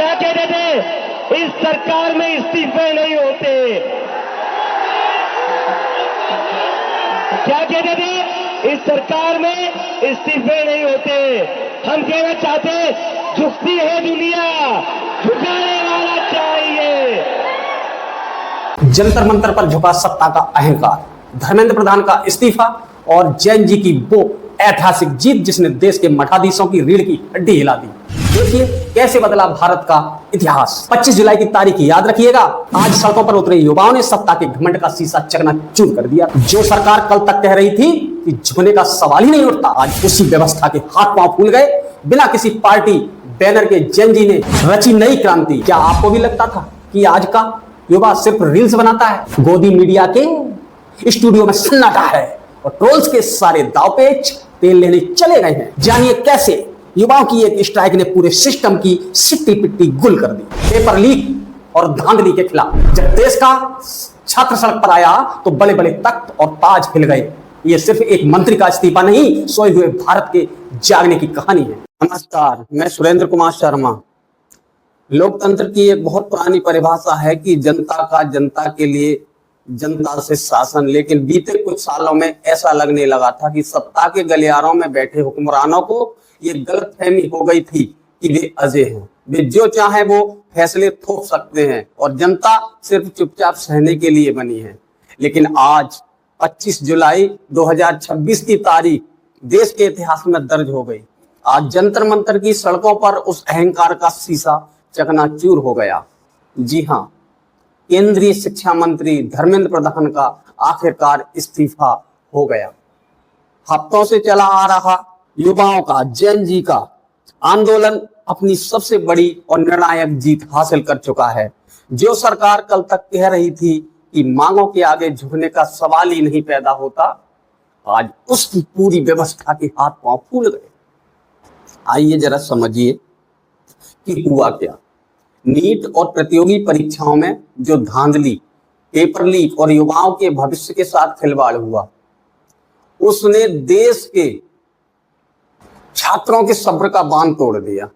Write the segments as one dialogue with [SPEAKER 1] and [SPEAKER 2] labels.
[SPEAKER 1] क्या कहते थे, इस सरकार में इस्तीफे नहीं होते। क्या कहते थे, इस सरकार में इस्तीफे नहीं होते। हम कहना चाहते, झुकती है दुनिया, झुकाने वाला चाहिए।
[SPEAKER 2] जंतर मंतर पर झुका सत्ता का अहंकार, धर्मेंद्र प्रधान का इस्तीफा और जैन जी की वो ऐतिहासिक जीत जिसने देश के मठाधीशों की रीढ़ की हड्डी हिला दी। देखिए कैसे बदला भारत का इतिहास। 25 जुलाई की तारीख याद रखिएगा। आज सड़कों पर उतरे युवाओं ने सत्ता के घमंड का शीशा चकनाचूर कर दिया। जो सरकार कल तक कह रही थी कि झुकने का सवाल ही नहीं उठता, आज उसी व्यवस्था के हाथ पांव फूल गए। बिना किसी पार्टी बैनर के जैन जी ने रची नई क्रांति। क्या आपको भी लगता था कि आज का युवा सिर्फ रील्स बनाता है? गोदी मीडिया के स्टूडियो में सन्नाटा है और ट्रोल्स के सारे दावपेच तेल लेने चले गए हैं। जानिए कैसे युवाओं की एक स्ट्राइक ने पूरे सिस्टम की सिट्टी पिट्टी गुल कर दी। पेपर लीक और धांधली के खिलाफ जब देश का छात्र सड़क पर आया तो बड़े बड़े तख्त और ताज हिल गए। ये सिर्फ एक मंत्री का इस्तीफा नहीं, सोए हुए भारत के जागने की कहानी है। नमस्कार, मैं सुरेंद्र कुमार शर्मा। लोकतंत्र की एक बहुत पुरानी परिभाषा है कि जनता का जनता के लिए, जनता से शासन। लेकिन बीते कुछ सालों में ऐसा लगने लगा था कि सत्ता के गलियारों में बैठे हुक्मरानों को ये गलतफहमी हो गई थी कि वे अजय हैं, वे जो चाहे वो फैसले थोप सकते हैं और जनता सिर्फ चुपचाप सहने के लिए बनी है। लेकिन आज 25 जुलाई 2026 की तारीख देश के इतिहास में दर्ज हो गई। आज जंतर मंतर की सड़कों पर उस अहंकार का शीशा चकनाचूर हो गया। जी हाँ, केंद्रीय शिक्षा मंत्री धर्मेंद्र प्रधान का आखिरकार इस्तीफा हो गया। हफ्तों से चला आ रहा युवाओं का, जैन जी का आंदोलन अपनी सबसे बड़ी और निर्णायक जीत हासिल कर चुका है। जो सरकार कल तक कह रही थी कि मांगों के आगे झुकने का सवाल ही नहीं पैदा होता, आज उसकी पूरी व्यवस्था के हाथ पांव फूल गए। आइए जरा समझिए कि हुआ क्या। नीट और प्रतियोगी परीक्षाओं में जो धांधली, पेपर लीक और युवाओं के भविष्य के साथ खिलवाड़ हुआ, उसने देश के छात्रों के सब्र का बांध तोड़ दिया।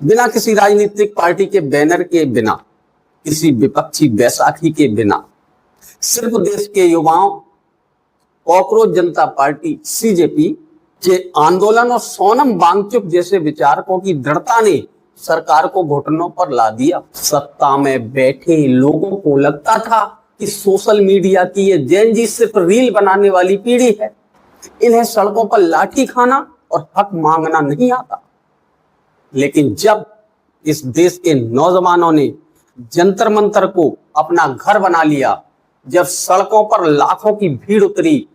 [SPEAKER 2] बिना किसी राजनीतिक पार्टी के बैनर के, बिना किसी विपक्षी बैसाखी के, बिना सिर्फ देश के युवाओं, कॉकरोच जनता पार्टी सीजेपी के आंदोलन और सोनम वांगचुक जैसे विचारकों की दृढ़ता ने सरकार को घुटनों पर ला दिया। सत्ता में बैठे लोगों को लगता था कि सोशल मीडिया की ये जैन जी सिर्फ रील बनाने वाली पीढ़ी है, इन्हें सड़कों पर लाठी खाना और हक मांगना नहीं आता। लेकिन जब इस देश के नौजवानों ने जंतर मंतर को अपना घर बना लिया, जब सड़कों पर लाखों की भीड़ उतरी,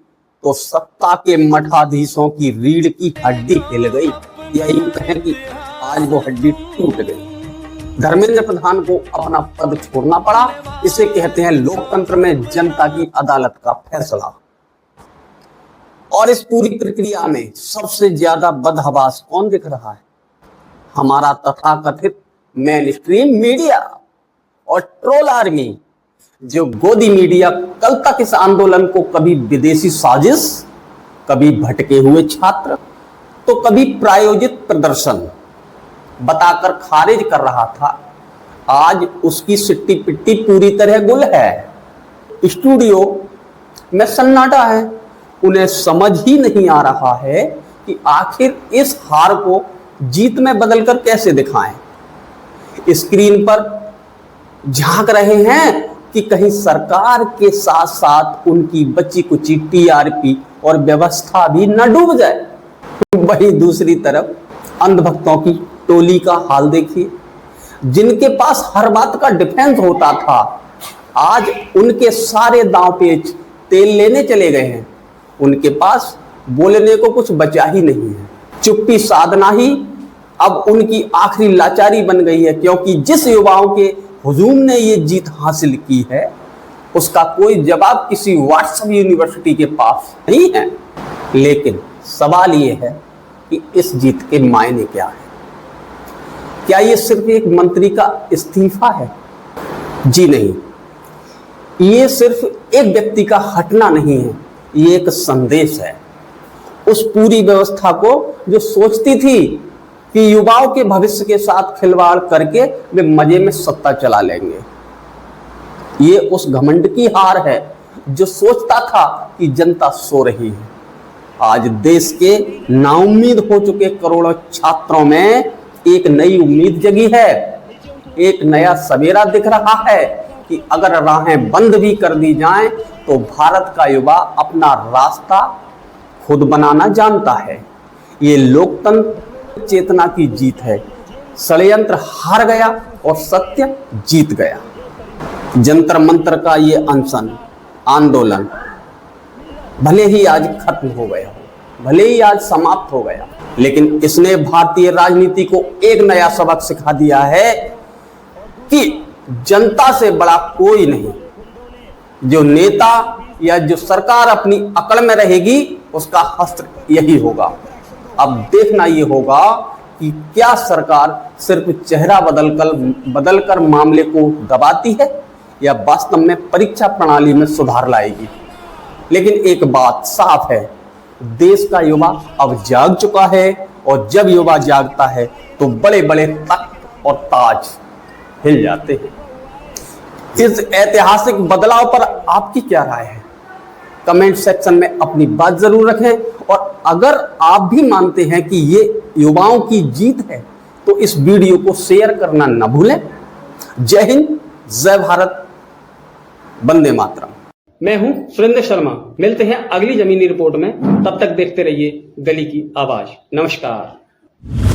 [SPEAKER 2] तो सत्ता के मठाधीशों की रीढ़ की हड्डी हिल गई। यही कहें कि आज वो हड्डी टूट गई। धर्मेंद्र प्रधान को अपना पद छोड़ना पड़ा। इसे कहते हैं लोकतंत्र में जनता की अदालत का फैसला। और इस पूरी प्रक्रिया में सबसे ज्यादा बदहवास कौन दिख रहा है? हमारा तथाकथित मेन स्ट्रीम मीडिया और ट्रोल आर्मी। जो गोदी मीडिया कल तक इस आंदोलन को कभी विदेशी साजिश, कभी भटके हुए छात्र, तो कभी प्रायोजित प्रदर्शन बताकर खारिज कर रहा था, आज उसकी सिट्टी पिट्टी पूरी तरह गुल है। स्टूडियो में सन्नाटा है। उन्हें समझ ही नहीं आ रहा है कि आखिर इस हार को जीत में बदलकर कैसे दिखाएं। स्क्रीन पर झांक रहे हैं कि कहीं सरकार के साथ साथ उनकी बची कुची टीआरपी और व्यवस्था भी न डूब जाए। वहीं दूसरी तरफ अंधभक्तों की टोली का हाल देखिए। जिनके पास हर बात का डिफेंस होता था, आज उनके सारे दांव पेच तेल लेने चले गए हैं। उनके पास बोलने को कुछ बचा ही नहीं है। चुप्पी साधना ही अब उनकी आखिरी लाचारी बन गई है, क्योंकि जिस युवाओं के हुजूम ने ये जीत हासिल की है, उसका कोई जवाब किसी व्हाट्सएप यूनिवर्सिटी के पास नहीं है। लेकिन सवाल ये है कि इस जीत के मायने क्या है? क्या ये सिर्फ एक मंत्री का इस्तीफा है? जी नहीं, ये सिर्फ एक व्यक्ति का हटना नहीं है, ये एक संदेश है उस पूरी व्यवस्था को जो सोचती थी कि युवाओं के भविष्य के साथ खिलवाड़ करके वे मजे में सत्ता चला लेंगे। ये उस घमंड की हार है जो सोचता था कि जनता सो रही है। आज देश के नाउम्मीद हो चुके करोड़ों छात्रों में एक नई उम्मीद जगी है, एक नया सवेरा दिख रहा है कि अगर राहें बंद भी कर दी जाएं तो भारत का युवा अपना रास्ता खुद बनाना जानता है। ये लोकतंत्र चेतना की जीत है। षड्यंत्र हार गया और सत्य जीत गया। जंतर मंतर का ये अनशन आंदोलन भले ही आज खत्म हो गया हो, भले ही आज समाप्त हो गया, लेकिन इसने भारतीय राजनीति को एक नया सबक सिखा दिया है कि जनता से बड़ा कोई नहीं। जो नेता या जो सरकार अपनी अकड़ में रहेगी उसका हश्र यही होगा। अब देखना ये होगा कि क्या सरकार सिर्फ चेहरा बदलकर मामले को दबाती है या वास्तव में परीक्षा प्रणाली में सुधार लाएगी। लेकिन एक बात साफ है, देश का युवा अब जाग चुका है और जब युवा जागता है तो बड़े बड़े तख्त और ताज हिल जाते हैं। इस ऐतिहासिक बदलाव पर आपकी क्या राय है? कमेंट सेक्शन में अपनी बात जरूर रखें और अगर आप भी मानते हैं कि ये युवाओं की जीत है तो इस वीडियो को शेयर करना न भूलें। जय हिंद, जय भारत, वंदे मातरम। मैं हूं सुरेंद्र शर्मा। मिलते हैं अगली जमीनी रिपोर्ट में, तब तक देखते रहिए गली की आवाज। नमस्कार।